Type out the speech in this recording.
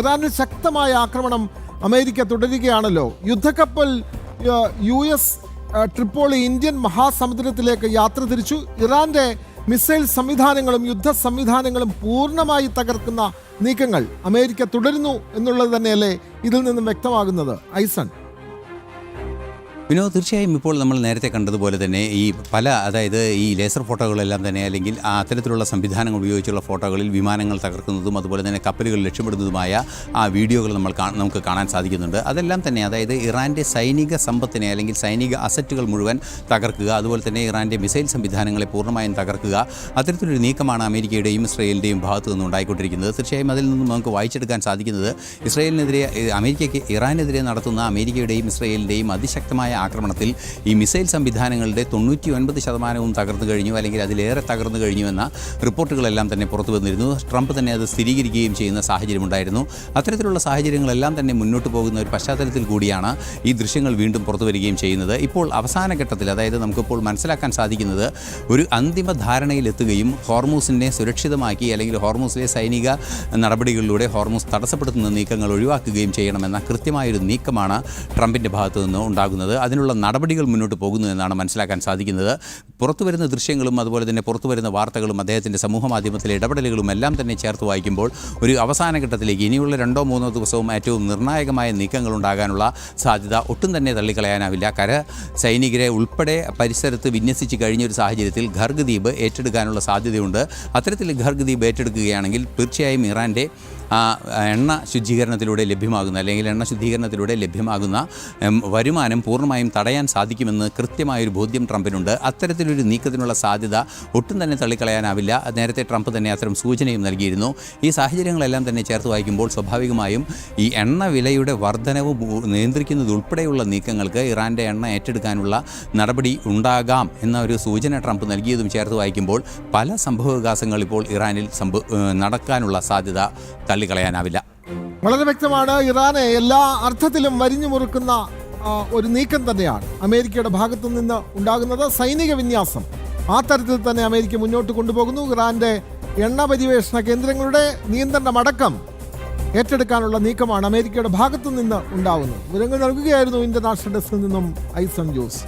ഇറാനിൽ ശക്തമായ ആക്രമണം അമേരിക്ക തുടരുകയാണല്ലോ. യുദ്ധക്കപ്പൽ US ട്രിപ്പോളി ഇന്ത്യൻ മഹാസമുദ്രത്തിലേക്ക് യാത്ര തിരിച്ചു. ഇറാന്റെ മിസൈൽ സംവിധാനങ്ങളും യുദ്ധ സംവിധാനങ്ങളും പൂർണ്ണമായി തകർക്കുന്ന നീക്കങ്ങൾ അമേരിക്ക തുടരുന്നു എന്നുള്ളത് തന്നെയല്ലേ ഇതിൽ നിന്നും വ്യക്തമാകുന്നത്? ഐസൺ, തീർച്ചയായും ഇപ്പോൾ നമ്മൾ നേരത്തെ കണ്ടതുപോലെ തന്നെ അതായത് ഈ ലേസർ ഫോട്ടോകളെല്ലാം തന്നെ അല്ലെങ്കിൽ അത്തരത്തിലുള്ള സംവിധാനങ്ങൾ ഉപയോഗിച്ചുള്ള ഫോട്ടോകളിൽ വിമാനങ്ങൾ തകർക്കുന്നതും അതുപോലെ തന്നെ കപ്പലുകൾ ലക്ഷ്യമിടുന്നതുമായ ആ വീഡിയോകൾ നമുക്ക് കാണാൻ സാധിക്കുന്നുണ്ട്. അതെല്ലാം തന്നെ അതായത് ഇറാൻ്റെ സൈനിക സമ്പത്തിനെ അല്ലെങ്കിൽ സൈനിക അസറ്റുകൾ മുഴുവൻ തകർക്കുക, അതുപോലെ തന്നെ ഇറാൻ്റെ മിസൈൽ സംവിധാനങ്ങളെ പൂർണ്ണമായും തകർക്കുക, അത്തരത്തിലൊരു നീക്കമാണ് അമേരിക്കയുടെയും ഇസ്രയേലിൻ്റെയും ഭാഗത്തു നിന്ന് ഉണ്ടായിക്കൊണ്ടിരിക്കുന്നത്. തീർച്ചയായും അതിൽ നിന്നും നമുക്ക് വായിച്ചെടുക്കാൻ സാധിക്കുന്നത് ഇറാനെതിരെ നടത്തുന്ന അമേരിക്കയുടെയും ഇസ്രയേലിൻ്റെയും അതിശക്തമായ ആക്രമണത്തിൽ ഈ മിസൈൽ സംവിധാനങ്ങളുടെ 99% തകർന്നു കഴിഞ്ഞു, അല്ലെങ്കിൽ അതിലേറെ തകർന്നു കഴിഞ്ഞു എന്ന റിപ്പോർട്ടുകളെല്ലാം തന്നെ പുറത്തു വന്നിരുന്നു. ട്രംപ് തന്നെ അത് സ്ഥിരീകരിക്കുകയും ചെയ്യുന്ന സാഹചര്യമുണ്ടായിരുന്നു. അത്തരത്തിലുള്ള സാഹചര്യങ്ങളെല്ലാം തന്നെ മുന്നോട്ട് പോകുന്ന ഒരു പശ്ചാത്തലത്തിൽ കൂടിയാണ് ഈ ദൃശ്യങ്ങൾ വീണ്ടും പുറത്തു വരികയും ചെയ്യുന്നത്. ഇപ്പോൾ അവസാന ഘട്ടത്തിൽ അതായത് നമുക്കിപ്പോൾ മനസ്സിലാക്കാൻ സാധിക്കുന്നത് ഒരു അന്തിമ ധാരണയിലെത്തുകയും ഹോർമൂസിനെ സുരക്ഷിതമാക്കി അല്ലെങ്കിൽ ഹോർമൂസിലെ സൈനിക നടപടികളിലൂടെ ഹോർമൂസ് തടസ്സപ്പെടുത്തുന്ന നീക്കങ്ങൾ ഒഴിവാക്കുകയും ചെയ്യണമെന്ന കൃത്യമായൊരു നീക്കമാണ് ട്രംപിൻ്റെ ഭാഗത്തു നിന്ന് ഉണ്ടാകുന്നത്. അതിനുള്ള നടപടികൾ മുന്നോട്ട് പോകുന്നു എന്നാണ് മനസ്സിലാക്കാൻ സാധിക്കുന്നത്. പുറത്തുവരുന്ന ദൃശ്യങ്ങളും അതുപോലെ തന്നെ പുറത്തുവരുന്ന വാർത്തകളും അദ്ദേഹത്തിൻ്റെ സമൂഹ മാധ്യമത്തിലെ ഇടപെടലുകളും എല്ലാം തന്നെ ചേർത്ത് വായിക്കുമ്പോൾ ഒരു അവസാന ഘട്ടത്തിലേക്ക് ഇനിയുള്ള 2-3 ദിവസവും ഏറ്റവും നിർണായകമായ നീക്കങ്ങൾ ഉണ്ടാകാനുള്ള സാധ്യത ഒട്ടും തന്നെ തള്ളിക്കളയാനാവില്ല. കര സൈനികരെ ഉൾപ്പെടെ പരിസരത്ത് വിന്യസിച്ച് കഴിഞ്ഞൊരു സാഹചര്യത്തിൽ ഖർഗ് ദ്വീപ് ഏറ്റെടുക്കാനുള്ള സാധ്യതയുണ്ട്. അത്തരത്തിൽ ഖർഗ് ദ്വീപ് ഏറ്റെടുക്കുകയാണെങ്കിൽ തീർച്ചയായും ഇറാൻ്റെ എണ്ണ ശുദ്ധീകരണത്തിലൂടെ ലഭ്യമാകുന്ന വരുമാനം പൂർണ്ണമായും തടയാൻ സാധിക്കുമെന്ന് കൃത്യമായൊരു ബോധ്യം ട്രംപിനുണ്ട്. അത്തരത്തിലൊരു നീക്കത്തിനുള്ള സാധ്യത ഒട്ടും തന്നെ തള്ളിക്കളയാനാവില്ല. നേരത്തെ ട്രംപ് തന്നെ അത്തരം സൂചനയും നൽകിയിരുന്നു. ഈ സാഹചര്യങ്ങളെല്ലാം തന്നെ ചേർത്ത് വായിക്കുമ്പോൾ സ്വാഭാവികമായും ഈ എണ്ണ വിലയുടെ വർധനവ് നിയന്ത്രിക്കുന്നതുൾപ്പെടെയുള്ള നീക്കങ്ങൾക്ക് ഇറാൻ്റെ എണ്ണ ഏറ്റെടുക്കാനുള്ള നടപടി ഉണ്ടാകാം എന്ന ഒരു സൂചന ട്രംപ് നൽകിയതും ചേർത്ത് വായിക്കുമ്പോൾ പല സംഭവവികാസങ്ങൾ ഇപ്പോൾ ഇറാനിൽ നടക്കാനുള്ള സാധ്യത തള്ളിക്കളയാനാവില്ല. വളരെ വ്യക്തമാണ്. ഇറാനെ എല്ലാ അർത്ഥത്തിലും വരിഞ്ഞു മുറുക്കുന്ന ഒരു നീക്കം തന്നെയാണ് അമേരിക്കയുടെ ഭാഗത്തു നിന്ന് ഉണ്ടാകുന്നത്. സൈനിക വിന്യാസം ആ തരത്തിൽ തന്നെ അമേരിക്ക മുന്നോട്ട് കൊണ്ടുപോകുന്നു. ഇറാന്റെ എണ്ണ പരിവേഷണ കേന്ദ്രങ്ങളുടെ നിയന്ത്രണമടക്കം ഏറ്റെടുക്കാനുള്ള നീക്കമാണ് അമേരിക്കയുടെ ഭാഗത്തു നിന്ന് ഉണ്ടാകുന്നത്. വിവരങ്ങൾ നൽകുകയായിരുന്നു ഇന്റർനാഷണൽ ഡെസ്കിൽ നിന്നും ഐസൺ ജോസ്.